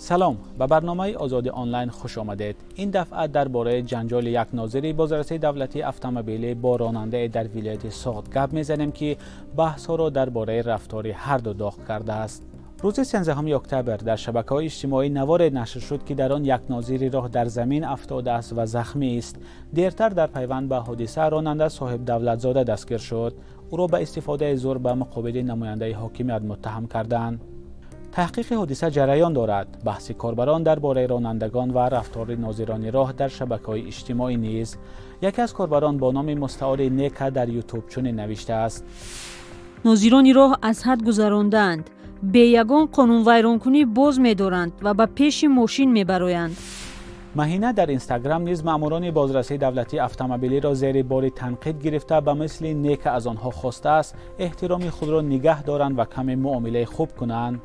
سلام، به برنامه آزادی آنلاین خوش آمدید. این دفعه درباره جنجال یک ناظر بازرسی دولتی اتومبیلی با راننده در ولایت سوات گپ میزنیم که بحث ها را درباره رفتار هر دو داغ کرده است. روز 13 اکتبر در شبکه‌های اجتماعی نوار نشر شد که در آن یک ناظر راه در زمین افتاده است و زخمی است. دیرتر در پیوند به حادثه راننده صاحب دولتزاده دستگیر شد. او را به استفاده زور به مقابل نماینده حاکمیت متهم کردند. تحقیق حادثه جریان دارد. بحث کاربران درباره رانندگان و رفتار ناظران راه در شبکه‌های اجتماعی نیز. یکی از کاربران با نام مستعار نیکا در یوتیوب چنین نوشته است: ناظران راه از حد گذراندند. به یگان قانون ویرانکنی باز می‌دارند و به پیش ماشین می‌برایند. مهینه در اینستاگرام نیز ماموران بازرسی دولتی اتومبیلی را زیر بار تنقید گرفته به مثل نیکا از آنها خواسته است احترام خود را نگه دارند و کمی معامله خوب کنند.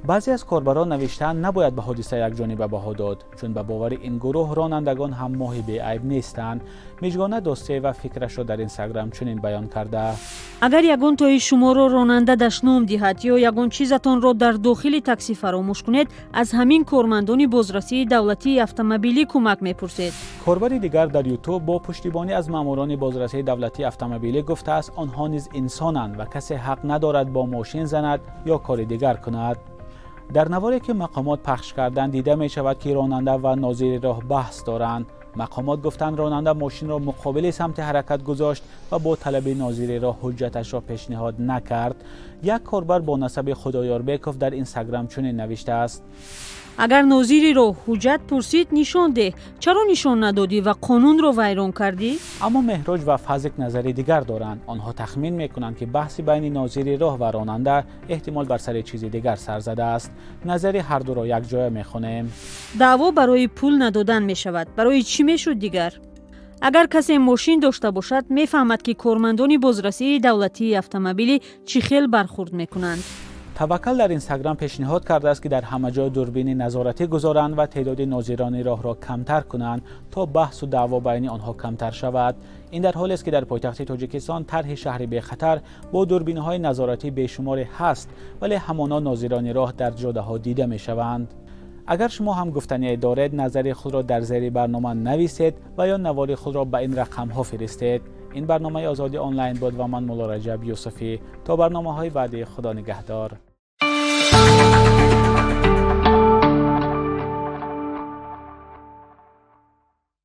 بعضی از کاربران نوشتند نباید به حادثه یک جانبه بها داد، چون به باور این گروه رانندگان هم ماهی بی عیب نیستند. میجگانه دوستی و فکرش را در اینستاگرام چنین بیان کرده: اگر یگان تای شما را راننده دشنام دهد یا یگان چیزتان را در داخل تاکسی فراموش کنید، از همین کارمندان بازرسی دولتی اتومبیلی کمک میپرسید. کاربری دیگر در یوتیوب با پشتیبانی از ماموران بازرسی دولتی اتومبیلی گفته است آنها نیز انسانند و کسی حق ندارد با ماشین زند یا کار دیگر کند. در نواری که مقامات پخش کردند دیده می شود که راننده و ناظر راه بحث دارند. مقامات گفتند راننده ماشین را مقابل سمت حرکت گذاشت و با طلب ناظر راه حجتش را پیشنهاد نکرد. یک کاربر با نسب خدایار بیکوف در اینستاگرام چنین نوشته است: اگر ناظری را حجت پرسید نشان ده، چرا نشان ندادی و قانون را ویران کردی؟ اما مهراج و فزک نظری دیگر دارند. آنها تخمین میکنند که بحث بین ناظر راه و راننده احتمال بر سر چیزی دیگر سر زده است. نظری هر دو را یک جای میخوانیم. دعوا برای پول ندادن می شود. برای چی میشد دیگر؟ اگر کسی ماشین داشته باشد میفهمد که کارمندان بازرسی دولتی اتومبیلی چی خیل برخورد میکنند. توکل در اینستاگرام پیشنهاد کرده است که در همه جای دوربین نظارتی گذارند و تعداد ناظران راه را کمتر کنند تا بحث و دعوا بین آنها کمتر شود. این در حالی است که در پایتخت تاجیکستان طرح شهر بی خطر با دوربین‌های نظارتی بیشمار هست، ولی همانا ناظران راه در جاده‌ها دیده می‌شوند. اگر شما هم گفتنی دارید نظر خود را در زیر برنامه نویسید و یا نوار خود را به این رقم‌ها فرستید. این برنامه آزادی آنلاین بود و من مولا رجب یوسفی. تا برنامه‌های بعدی، خدا نگهدار.